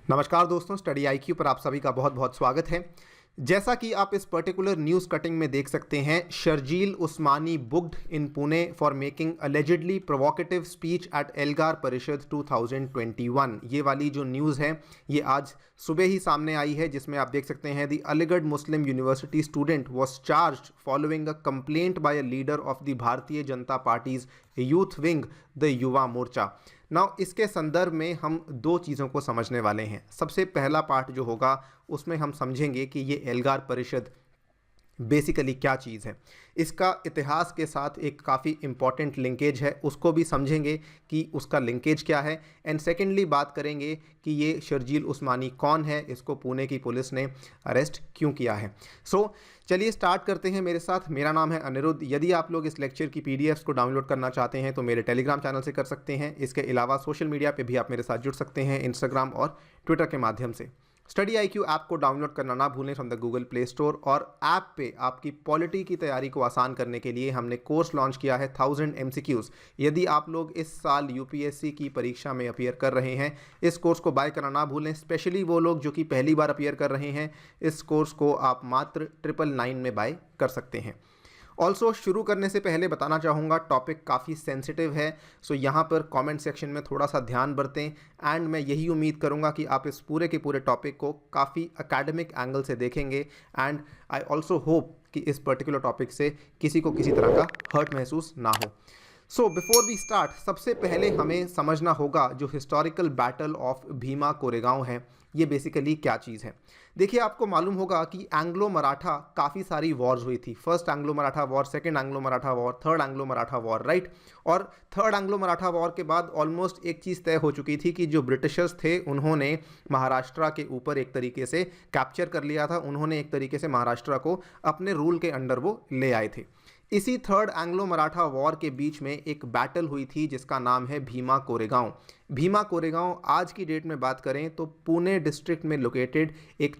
नमस्कार दोस्तों, study IQ पर आप सभी का बहुत बहुत स्वागत है। जैसा कि आप इस पर्टिकुलर न्यूज़ कटिंग में देख सकते हैं, Sharjeel Usmani booked in Pune for making allegedly provocative speech at Elgar Parishad 2021। ये वाली जो न्यूज़ है ये आज सुबह ही सामने आई है, जिसमें आप देख सकते हैं the Aligarh Muslim university student was charged following a complaint by a leader of the Bharatiya Janata parties youth wing the Yuva Morcha. Now इसके संदर्भ में हम दो चीज़ों को समझने वाले हैं। सबसे पहला पार्ट जो होगा उसमें हम समझेंगे कि ये एल्गार परिषद बेसिकली क्या चीज़ है, इसका इतिहास के साथ एक काफ़ी इम्पॉर्टेंट लिंकेज है, उसको भी समझेंगे कि उसका लिंकेज क्या है। एंड सेकेंडली बात करेंगे कि ये शर्जील उस्मानी कौन है, इसको पुणे की पुलिस ने अरेस्ट क्यों किया है। चलिए स्टार्ट करते हैं मेरे साथ। मेरा नाम है अनिरुद्ध। यदि आप लोग इस लेक्चर की पीडीएफ्स को डाउनलोड करना चाहते हैं तो मेरे टेलीग्राम चैनल से कर सकते हैं। इसके अलावा सोशल मीडिया पे भी आप मेरे साथ जुड़ सकते हैं, इंस्टाग्राम और ट्विटर के माध्यम से। स्टडी आईक्यू ऐप को डाउनलोड करना ना भूलें from the Google play store. और ऐप पे आपकी पॉलिटी की तैयारी को आसान करने के लिए हमने कोर्स लॉन्च किया है 1000 MCQs। यदि आप लोग इस साल यूपीएससी की परीक्षा में अपीयर कर रहे हैं, इस कोर्स को बाय करना ना भूलें। स्पेशली वो लोग जो कि पहली बार अपीयर कर रहे हैं, इस कोर्स को आप मात्र 999 में बाय कर सकते हैं। ऑल्सो शुरू करने से पहले बताना चाहूँगा, टॉपिक काफ़ी सेंसिटिव है, सो यहाँ पर कमेंट सेक्शन में थोड़ा सा ध्यान बरतें। एंड मैं यही उम्मीद करूँगा कि आप इस पूरे के पूरे टॉपिक को काफ़ी एकेडमिक एंगल से देखेंगे। एंड आई ऑल्सो होप कि इस पर्टिकुलर टॉपिक से किसी को किसी तरह का हर्ट महसूस ना हो। सो बिफोर वी स्टार्ट, सबसे पहले हमें समझना होगा जो historical battle of Bhima Koregaon है, ये बेसिकली क्या चीज़ है। देखिए, आपको मालूम होगा कि एंग्लो मराठा काफ़ी सारी वॉर्स हुई थी। First Anglo Maratha war, second Anglo Maratha war, third Anglo Maratha war, right. और थर्ड एंग्लो मराठा वॉर के बाद ऑलमोस्ट एक चीज़ तय हो चुकी थी कि जो ब्रिटिशर्स थे उन्होंने महाराष्ट्र के ऊपर एक तरीके से कैप्चर कर लिया था। उन्होंने एक तरीके से महाराष्ट्र को अपने रूल के अंडर वो ले आए थे। इसी थर्ड एंग्लो मराठा वॉर के बीच में एक बैटल हुई थी जिसका नाम है भीमा कोरेगांव। भीमा कोरेगांव आज की डेट में बात करें तो पुणे डिस्ट्रिक्ट में लोकेटेड एक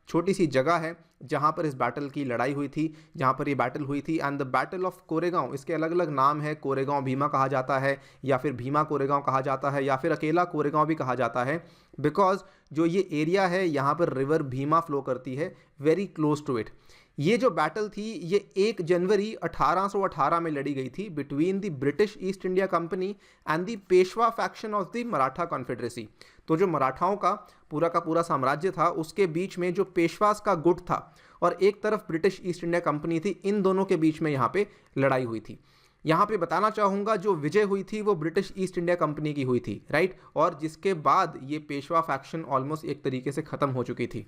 छोटी सी जगह है जहां पर इस बैटल की लड़ाई हुई थी, जहां पर ये बैटल हुई थी। And the battle of Koregaon, इसके अलग अलग नाम है। कोरेगांव भीमा कहा जाता है, या फिर भीमा कोरेगांव कहा जाता है, या फिर अकेला कोरेगांव भी कहा जाता है, बिकॉज जो ये एरिया है यहाँ पर रिवर भीमा फ्लो करती है वेरी क्लोज टू इट। ये जो बैटल थी ये 1 जनवरी 1818 में लड़ी गई थी between the British East India Company and the Peshwa faction of the Maratha confederacy. तो जो मराठाओं का पूरा साम्राज्य था उसके बीच में जो पेशवास का गुट था और एक तरफ ब्रिटिश ईस्ट इंडिया कंपनी थी, इन दोनों के बीच में यहाँ पे लड़ाई हुई थी। यहाँ पे बताना चाहूँगा जो विजय हुई थी वो ब्रिटिश ईस्ट इंडिया कंपनी की हुई थी, राइट। और जिसके बाद ये पेशवा फैक्शन ऑलमोस्ट एक तरीके से ख़त्म हो चुकी थी।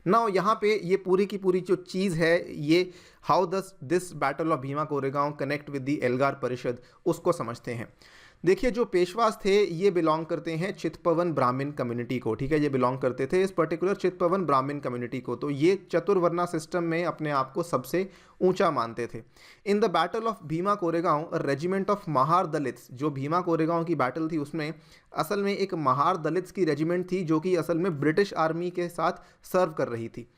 नाउ यहाँ पे ये पूरी की पूरी जो चीज़ है, ये हाउ दस this battle of Bhima Koregaon connect with the Elgar परिषद, उसको समझते हैं। देखिए, जो पेशवास थे ये बिलोंग करते हैं चित्पवन ब्राह्मण कम्युनिटी को, ठीक है। ये बिलोंग करते थे इस पर्टिकुलर चित्पवन ब्राह्मण कम्युनिटी को। तो ये चतुर्वर्णा सिस्टम में अपने आप को सबसे ऊंचा मानते थे। In the battle of Bhima Koregaon regiment of Mahar Dalits, जो भीमा कोरेगांव की बैटल थी उसमें असल में एक महार दलित्स की रेजिमेंट थी जो कि असल में ब्रिटिश आर्मी के साथ सर्व कर रही थी।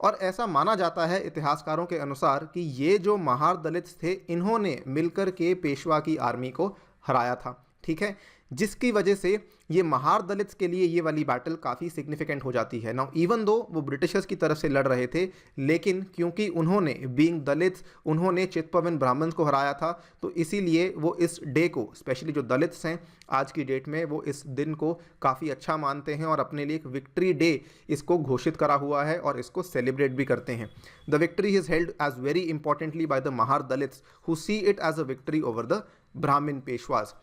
और ऐसा माना जाता है इतिहासकारों के अनुसार कि ये जो महार दलित्स थे इन्होंने मिलकर के पेशवा की आर्मी को हराया था, ठीक है। जिसकी वजह से ये महार दलित्स के लिए ये वाली बैटल काफ़ी सिग्निफिकेंट हो जाती है। नाउ इवन दो वो ब्रिटिशर्स की तरफ से लड़ रहे थे, लेकिन क्योंकि उन्होंने बीइंग दलित्स उन्होंने चित्पवन ब्राह्मण्स को हराया था, तो इसीलिए वो इस डे को, स्पेशली जो दलित्स हैं आज की डेट में, वो इस दिन को काफ़ी अच्छा मानते हैं और अपने लिए एक विक्ट्री डे इसको घोषित करा हुआ है और इसको सेलिब्रेट भी करते हैं। The victory is held as very importantly by the Mahar Dalits who see it as a victory over the Brahmin Peshwas.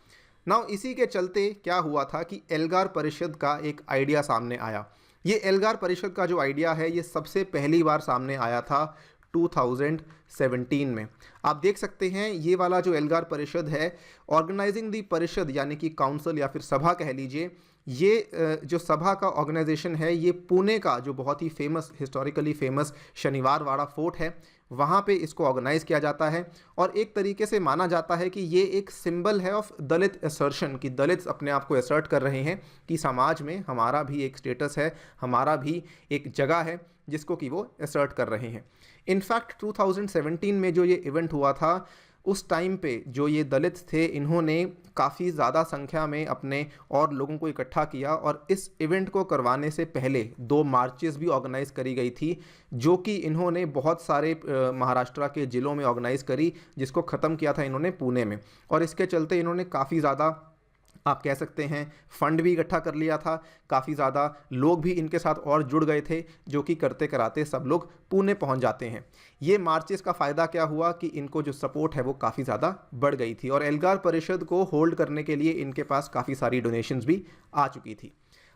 Now इसी के चलते क्या हुआ था कि एल्गार परिषद का एक आइडिया सामने आया। ये एल्गार परिषद का जो आइडिया है ये सबसे पहली बार सामने आया था 2017 में। आप देख सकते हैं ये वाला जो एल्गार परिषद है, ऑर्गेनाइजिंग दी परिषद यानी कि काउंसिल या फिर सभा कह लीजिए, ये जो सभा का ऑर्गेनाइजेशन है ये पुणे का जो बहुत ही फेमस, हिस्टोरिकली फेमस शनिवार वाड़ा फोर्ट है, वहाँ पे इसको ऑर्गेनाइज किया जाता है। और एक तरीके से माना जाता है कि ये एक सिंबल है ऑफ दलित असर्शन, कि दलित्स अपने आप को असर्ट कर रहे हैं कि समाज में हमारा भी एक स्टेटस है, हमारा भी एक जगह है जिसको कि वो असर्ट कर रहे हैं। इनफैक्ट 2017 में जो ये इवेंट हुआ था उस टाइम पे जो ये दलित थे, इन्होंने काफ़ी ज़्यादा संख्या में अपने और लोगों को इकट्ठा किया और इस इवेंट को करवाने से पहले 2 मार्चेस भी ऑर्गेनाइज करी गई थी, जो कि इन्होंने बहुत सारे महाराष्ट्र के ज़िलों में ऑर्गेनाइज करी, जिसको ख़त्म किया था इन्होंने पुणे में। और इसके चलते इन्होंने काफ़ी ज़्यादा, आप कह सकते हैं, फंड भी इकट्ठा कर लिया था, काफ़ी ज़्यादा लोग भी इनके साथ और जुड़ गए थे, जो कि करते कराते सब लोग पुणे पहुंच जाते हैं। ये मार्चेस का फ़ायदा क्या हुआ कि इनको जो सपोर्ट है वो काफ़ी ज़्यादा बढ़ गई थी और एल्गार परिषद को होल्ड करने के लिए इनके पास काफ़ी सारी डोनेशंस भी आ चुकी थी।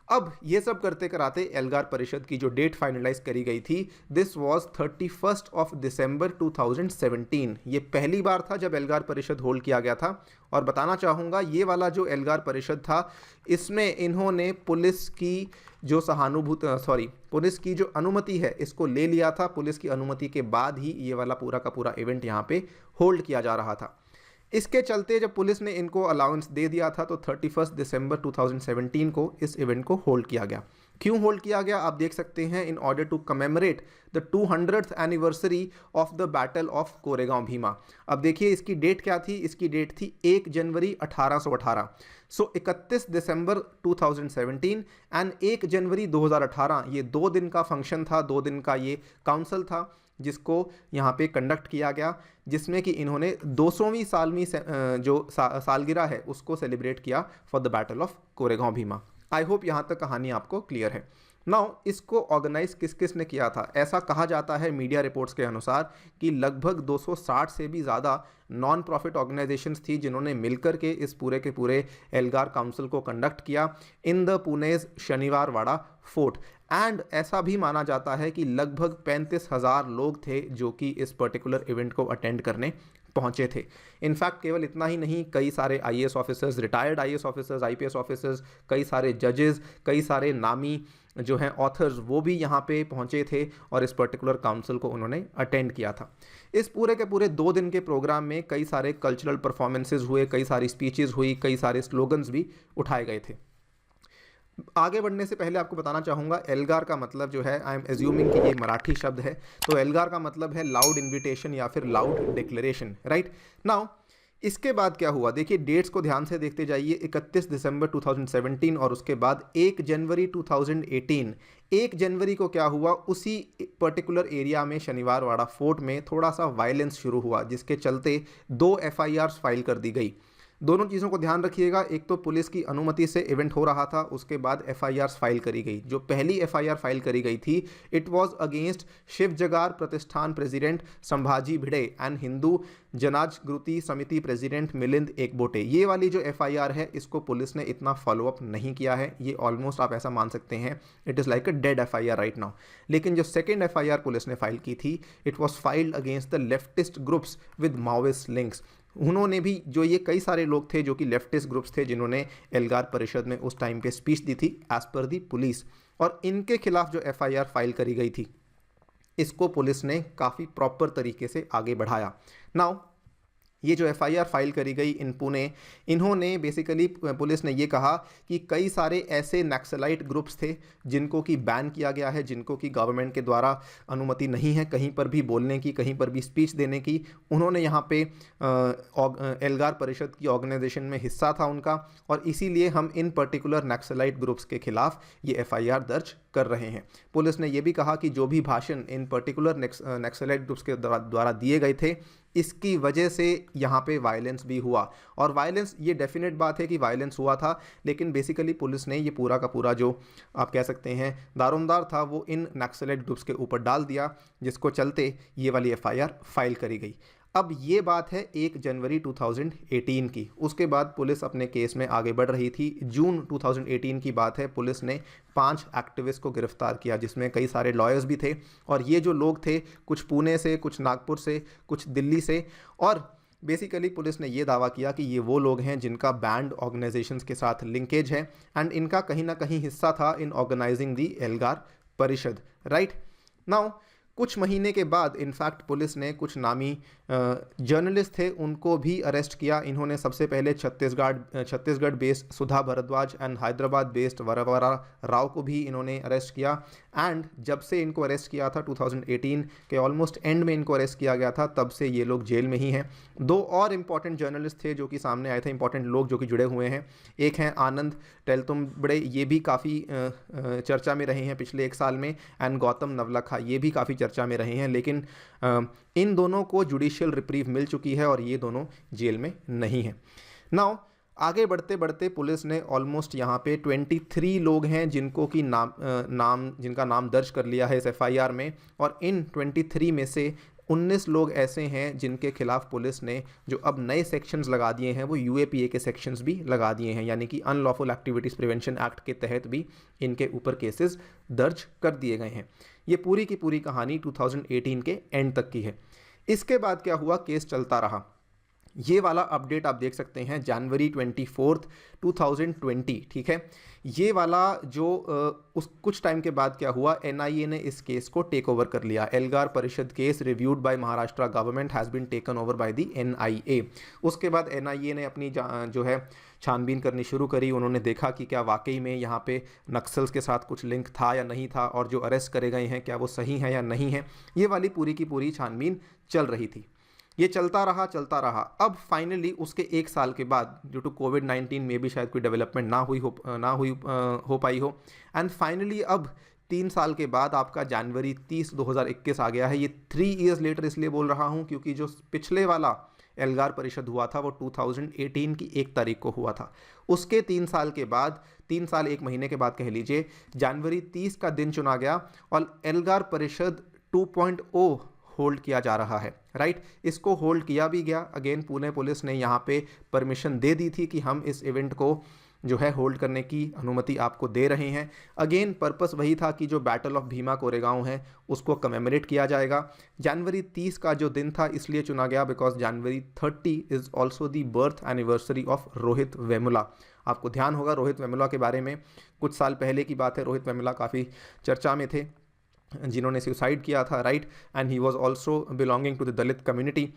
अब ये सब करते कराते एल्गार परिषद की जो डेट फाइनलाइज करी गई थी, दिस वाज 31 ऑफ दिसंबर 2017। ये पहली बार था जब एल्गार परिषद होल्ड किया गया था। और बताना चाहूँगा, ये वाला जो एल्गार परिषद था, इसमें इन्होंने पुलिस की जो पुलिस की जो अनुमति है इसको ले लिया था। पुलिस की अनुमति के बाद ही ये वाला पूरा का पूरा इवेंट यहाँ पे होल्ड किया जा रहा था। इसके चलते जब पुलिस ने इनको अलाउंस दे दिया था तो 31 दिसंबर 2017 को इस इवेंट को होल्ड किया गया। क्यों होल्ड किया गया आप देख सकते हैं, in order to commemorate the 200th anniversary of the battle of Koregaon Bhima. अब देखिए इसकी डेट क्या थी, इसकी डेट थी 1 जनवरी 1818। सो 31 दिसंबर 2017 एंड 1 जनवरी 2018, ये 2 दिन का फंक्शन था, 2 दिन का ये काउंसिल था जिसको यहाँ पे कंडक्ट किया गया, जिसमें कि इन्होंने 200वीं सालवीं जो सालगिरह है उसको सेलिब्रेट किया for the battle of Koregaon Bhima. I hope यहाँ तक कहानी आपको क्लियर है। नाउ इसको ऑर्गेनाइज किस किस ने किया था? ऐसा कहा जाता है मीडिया रिपोर्ट्स के अनुसार कि लगभग 260 से भी ज़्यादा नॉन प्रॉफिट ऑर्गेनाइजेशंस थी जिन्होंने मिलकर के इस पूरे के पूरे एल्गार काउंसिल को कंडक्ट किया इन द पुणेज शनिवार वाड़ा फोर्ट। एंड ऐसा भी माना जाता है कि लगभग 35,000 लोग थे जो कि इस पर्टिकुलर इवेंट को अटेंड करने पहुंचे थे। इनफैक्ट केवल इतना ही नहीं, कई सारे IAS officers, retired IAS officers, IPS officers, कई सारे जजेस, कई सारे नामी जो हैं ऑथर्स, वो भी यहाँ पे पहुँचे थे और इस पर्टिकुलर काउंसिल को उन्होंने अटेंड किया था। इस पूरे के पूरे 2 दिन के प्रोग्राम में कई सारे कल्चरल परफॉर्मेंसेज हुए, कई सारी स्पीचेस हुई, कई सारे स्लोगन्स भी उठाए गए थे। आगे बढ़ने से पहले आपको बताना चाहूँगा, एल्गार का मतलब जो है, आई एम एज्यूमिंग कि ये मराठी शब्द है, तो एल्गार का मतलब है लाउड इन्विटेशन या फिर लाउड डिक्लेरेशन, राइट। नाउ इसके बाद क्या हुआ, देखिए डेट्स को ध्यान से देखते जाइए। 31 दिसंबर 2017 और उसके बाद 1 जनवरी 2018। 1 जनवरी को क्या हुआ, उसी पर्टिकुलर एरिया में शनिवार वाड़ा फोर्ट में थोड़ा सा वायलेंस शुरू हुआ, जिसके चलते 2 एफआईआर फाइल कर दी गई। दोनों चीज़ों को ध्यान रखिएगा, एक तो पुलिस की अनुमति से इवेंट हो रहा था, उसके बाद एफआईआर फाइल करी गई। जो पहली एफआईआर फाइल करी गई थी, it was against Shiv Jagar Pratishthan president Sambhaji Bhide and Hindu Janajagruti Samiti president Milind Ekbote. ये वाली जो एफआईआर है, इसको पुलिस ने इतना फॉलोअप नहीं किया है, ये ऑलमोस्ट आप ऐसा मान सकते हैं it is like a dead FIR right now. लेकिन जो सेकेंड एफआईआर पुलिस ने फाइल की थी, it was filed against the leftist groups with Maoist links. उन्होंने भी, जो ये कई सारे लोग थे जो कि लेफ्टिस्ट ग्रुप्स थे जिन्होंने एल्गार परिषद में उस टाइम पे स्पीच दी थी एज पर दी पुलिस, और इनके खिलाफ जो एफआईआर फाइल करी गई थी, इसको पुलिस ने काफ़ी प्रॉपर तरीके से आगे बढ़ाया। नाउ ये जो एफआईआर फाइल करी गई इन पुणे, इन्होंने बेसिकली, पुलिस ने ये कहा कि कई सारे ऐसे नक्सलाइट ग्रुप्स थे जिनको कि बैन किया गया है, जिनको कि गवर्नमेंट के द्वारा अनुमति नहीं है कहीं पर भी बोलने की, कहीं पर भी स्पीच देने की। उन्होंने यहाँ पे एल्गार परिषद की ऑर्गेनाइजेशन में हिस्सा था उनका, और इसीलिए हम इन पर्टिकुलर नक्सलाइट ग्रुप्स के खिलाफ ये एफआईआर दर्ज कर रहे हैं। पुलिस ने यह भी कहा कि जो भी भाषण इन पर्टिकुलर नक्सलाइट ग्रुप्स के द्वारा दिए गए थे, इसकी वजह से यहाँ पे वायलेंस भी हुआ। और वायलेंस, ये डेफिनेट बात है कि वायलेंस हुआ था, लेकिन बेसिकली पुलिस ने ये पूरा का पूरा जो आप कह सकते हैं दारोमदार था, वो इन नक्सलाइट ग्रुप्स के ऊपर डाल दिया, जिसको चलते ये वाली एफआईआर फाइल करी गई। अब ये बात है 1 जनवरी 2018 की। उसके बाद पुलिस अपने केस में आगे बढ़ रही थी। जून 2018 की बात है, पुलिस ने 5 एक्टिविस्ट को गिरफ्तार किया, जिसमें कई सारे लॉयर्स भी थे। और ये जो लोग थे, कुछ पुणे से, कुछ नागपुर से, कुछ दिल्ली से, और बेसिकली पुलिस ने ये दावा किया कि ये वो लोग हैं जिनका बैंड ऑर्गेनाइजेशंस के साथ लिंकेज है एंड इनका कहीं ना कहीं हिस्सा था इन ऑर्गेनाइजिंग दी एल्गार परिषद, राइट। नाउ कुछ महीने के बाद इनफैक्ट पुलिस ने कुछ नामी जर्नलिस्ट थे उनको भी अरेस्ट किया। इन्होंने सबसे पहले Chhattisgarh based Sudha Bharadwaj and Hyderabad based Varavara Rao को भी इन्होंने अरेस्ट किया। एंड जब से इनको अरेस्ट किया था 2018 के ऑलमोस्ट एंड में इनको अरेस्ट किया गया था, तब से ये लोग जेल में ही हैं। दो और इम्पॉर्टेंट जर्नलिस्ट थे जो कि सामने आए थे, इंपॉर्टेंट लोग जो कि जुड़े हुए हैं। एक हैं आनंद तेलतुंबड़े, ये भी काफ़ी चर्चा में रहे हैं पिछले एक साल में, एंड गौतम नवलखा ये भी काफ़ी चर्चा में रहे हैं। लेकिन इन दोनों को जुडिशियल रिप्रीव मिल चुकी है और ये दोनों जेल में नहीं हैं। नाउ आगे बढ़ते बढ़ते पुलिस ने ऑलमोस्ट यहाँ पे 23 लोग हैं जिनको कि जिनका नाम दर्ज कर लिया है इस FIR में, और इन 23 में से 19 लोग ऐसे हैं जिनके खिलाफ पुलिस ने जो अब नए सेक्शंस लगा दिए हैं वो UAPA के सेक्शंस भी लगा दिए हैं, यानी कि अनलॉफुल एक्टिविटीज़ प्रिवेंशन एक्ट के तहत भी इनके ऊपर केसेस दर्ज कर दिए गए हैं। ये पूरी की पूरी कहानी 2018 के एंड तक की है। इसके बाद क्या हुआ, केस चलता रहा। ये वाला अपडेट आप देख सकते हैं जनवरी 24, 2020, ठीक है। ये वाला जो उस कुछ टाइम के बाद क्या हुआ, NIA ने इस केस को टेक ओवर कर लिया। Elgar Parishad case reviewed by Maharashtra government has been taken over by the NIA। उसके बाद NIA ने अपनी जो है छानबीन करनी शुरू करी। उन्होंने देखा कि क्या वाकई में यहाँ पे नक्सल्स के साथ कुछ लिंक था या नहीं था, और जो अरेस्ट करे गए हैं क्या वो सही हैं या नहीं है। ये वाली पूरी की पूरी छानबीन चल रही थी। ये चलता रहा। अब फाइनली उसके एक साल के बाद ड्यू टू कोविड-19 में भी शायद कोई डेवलपमेंट ना हुई हो पाई हो, एंड फाइनली अब 3 साल के बाद आपका जनवरी 30, 2021 आ गया है। ये 3 ईयर्स लेटर इसलिए बोल रहा हूँ क्योंकि जो पिछले वाला एल्गार परिषद हुआ था वो 2018 की 1 तारीख को हुआ था। उसके 3 साल के बाद, 3 साल 1 महीने के बाद कह लीजिए, जनवरी 30 का दिन चुना गया और एल्गार परिषद 2.0 होल्ड किया जा रहा है, राइट। इसको होल्ड किया भी गया। अगेन पुणे पुलिस ने यहाँ पे परमिशन दे दी थी कि हम इस इवेंट को जो है होल्ड करने की अनुमति आपको दे रहे हैं। अगेन पर्पस वही था कि जो बैटल ऑफ भीमा कोरेगांव है उसको कमेमोरेट किया जाएगा। जनवरी 30 का जो दिन था इसलिए चुना गया because January 30 is also the birth anniversary of Rohit Vemula. आपको ध्यान होगा रोहित वेमुला के बारे में, कुछ साल पहले की बात है। रोहित वेमुला काफ़ी चर्चा में थे जिन्होंने सुसाइड किया था, right, and he was also belonging to the Dalit community.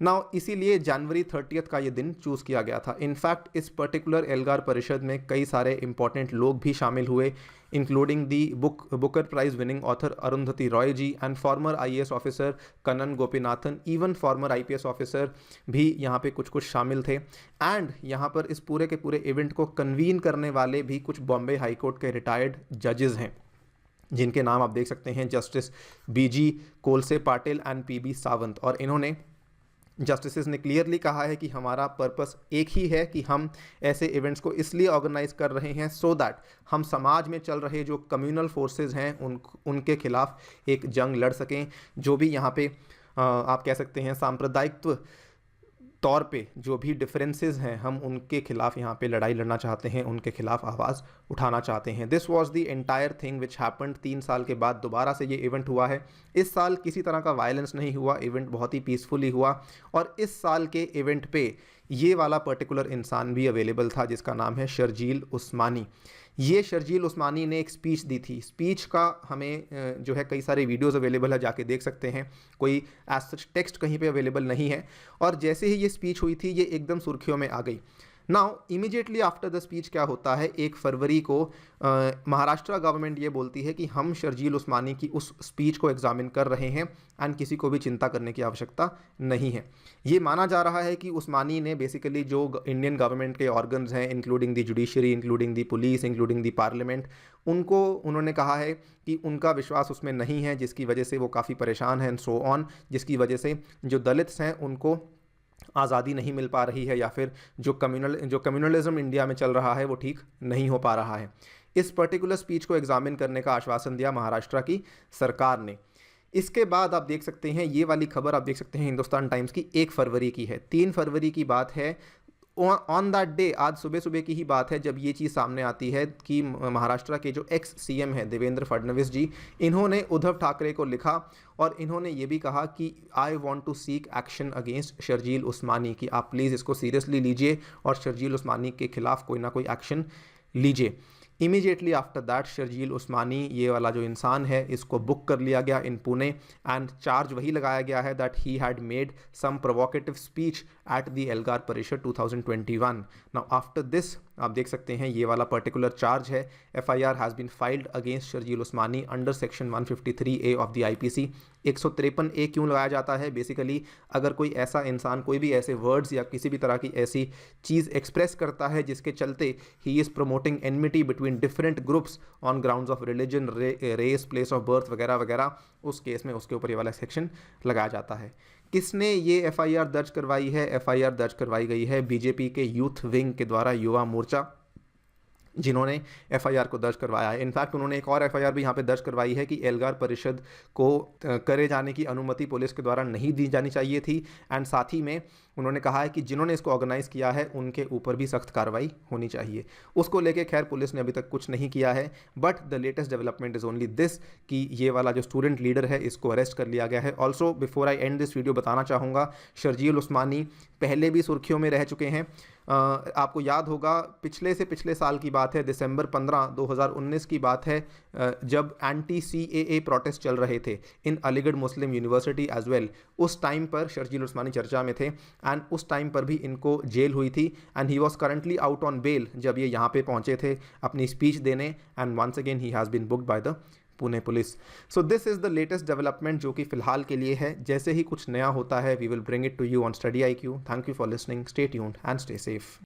Now इसीलिए जनवरी 30 का ये दिन चूज़ किया गया था। इनफैक्ट इस पर्टिकुलर एल्गार परिषद में कई सारे इंपॉर्टेंट लोग भी शामिल हुए, including the Booker prize winning author Arundhati Roy ji and former IAS officer Kannan Gopinathan, even former IPS officer भी यहाँ पे कुछ शामिल थे। एंड यहाँ पर इस पूरे के पूरे इवेंट को कन्वीन करने वाले भी कुछ बॉम्बे हाईकोर्ट के रिटायर्ड जजेस हैं जिनके नाम आप देख सकते हैं, justice BG Kolse Patil and PB Sawant. और इन्होंने जस्टिसेस ने क्लियरली कहा है कि हमारा पर्पस एक ही है कि हम ऐसे इवेंट्स को इसलिए ऑर्गेनाइज कर रहे हैं सो दैट हम समाज में चल रहे जो कम्युनल फोर्सेस हैं उनके खिलाफ एक जंग लड़ सकें। जो भी यहाँ पे आप कह सकते हैं सांप्रदायिकत्व तौर पे जो भी डिफरेंसेस हैं हम उनके खिलाफ यहाँ पे लड़ाई लड़ना चाहते हैं, उनके खिलाफ आवाज़ उठाना चाहते हैं। This was the entire thing which happened. 3 साल के बाद दोबारा से ये इवेंट हुआ है। इस साल किसी तरह का वायलेंस नहीं हुआ, इवेंट बहुत ही पीसफुली हुआ। और इस साल के इवेंट पे ये वाला पर्टिकुलर इंसान भी अवेलेबल था जिसका नाम है शर्जील उस्मानी। ये शर्जील उस्मानी ने एक स्पीच दी थी। स्पीच का हमें जो है कई सारे वीडियोस अवेलेबल है, जाके देख सकते हैं। कोई एज सच टेक्स्ट कहीं पे अवेलेबल नहीं है। और जैसे ही ये स्पीच हुई थी ये एकदम सुर्खियों में आ गई। Now immediately after the speech क्या होता है, 1 फरवरी को महाराष्ट्र गवर्नमेंट ये बोलती है कि हम शर्जील उस्मानी की उस स्पीच को एग्जामिन कर रहे हैं एंड किसी को भी चिंता करने की आवश्यकता नहीं है। ये माना जा रहा है कि उस्मानी ने बेसिकली जो इंडियन गवर्नमेंट के ऑर्गन्स हैं, including the judiciary, including the police, including the parliament, उनको उन्होंने कहा है कि उनका विश्वास उसमें नहीं है, जिसकी वजह से वो काफ़ी परेशान हैं एंड सो ऑन, जिसकी वजह से जो दलित्स हैं उनको आज़ादी नहीं मिल पा रही है या फिर जो कम्युनलिज्म इंडिया में चल रहा है वो ठीक नहीं हो पा रहा है। इस पर्टिकुलर स्पीच को एग्जामिन करने का आश्वासन दिया महाराष्ट्र की सरकार ने। इसके बाद आप देख सकते हैं ये वाली खबर आप देख सकते हैं हिंदुस्तान टाइम्स की 1 फरवरी की है। 3 फरवरी की बात है। ऑन दैट डे, आज सुबह की ही बात है जब ये चीज़ सामने आती है कि महाराष्ट्र के जो एक्स CM हैं देवेंद्र फडणवीस जी, इन्होंने उद्धव ठाकरे को लिखा और इन्होंने ये भी कहा कि I want to seek action against Sharjeel Usmani, कि आप प्लीज़ इसको सीरियसली लीजिए और शर्जील उस्मानी के खिलाफ कोई ना कोई एक्शन लीजिए। इमीडिएटली आफ्टर दैट शर्जील उस्मानी, ये वाला जो इंसान है, इसको बुक कर लिया गया इन पुणे एंड चार्ज वही लगाया गया है that he had made some provocative speech at the Elgar Parishad 2021। Now after this आप देख सकते हैं ये वाला पर्टिकुलर चार्ज है, FIR has been filed against Sharjeel Usmani under section 153A of the IPC. 153A क्यों लगाया जाता है? बेसिकली अगर कोई ऐसा इंसान कोई भी ऐसे वर्ड्स या किसी भी तरह की ऐसी चीज़ एक्सप्रेस करता है जिसके चलते he is promoting enmity between different groups on grounds of religion, race, place of birth वगैरह वगैरह, उस केस में उसके ऊपर ये वाला सेक्शन लगाया जाता है। किसने ये एफआईआर दर्ज करवाई है? एफआईआर दर्ज करवाई गई है बीजेपी के यूथ विंग के द्वारा, युवा मोर्चा, जिन्होंने एफआईआर को दर्ज करवाया है। इनफैक्ट उन्होंने एक और एफआईआर भी यहाँ पे दर्ज करवाई है कि एल्गार परिषद को करे जाने की अनुमति पुलिस के द्वारा नहीं दी जानी चाहिए थी, एंड साथ ही में उन्होंने कहा है कि जिन्होंने इसको ऑर्गेनाइज़ किया है उनके ऊपर भी सख्त कार्रवाई होनी चाहिए। उसको लेके खैर पुलिस ने अभी तक कुछ नहीं किया है, but the latest development is only this कि ये वाला जो स्टूडेंट लीडर है इसको अरेस्ट कर लिया गया है। Also before I and this video बताना चाहूँगा, शर्जील उस्मानी पहले भी सुर्खियों में रह चुके हैं। आपको याद होगा पिछले से पिछले साल की बात है, दिसंबर 15, 2019 की बात है, जब एंटी CAA प्रोटेस्ट चल रहे थे इन Aligarh Muslim university as well. उस टाइम पर शर्जील उस्मानी चर्चा में थे एंड उस टाइम पर भी इनको जेल हुई थी and he was currently out on bail जब ये यहाँ पे पहुँचे थे अपनी स्पीच देने, and once again he has been booked by the Pune police. So this is the latest development जो कि फिलहाल के लिए है। जैसे ही कुछ नया होता है we will bring it to you on study IQ। Thank you for listening, stay tuned and stay safe.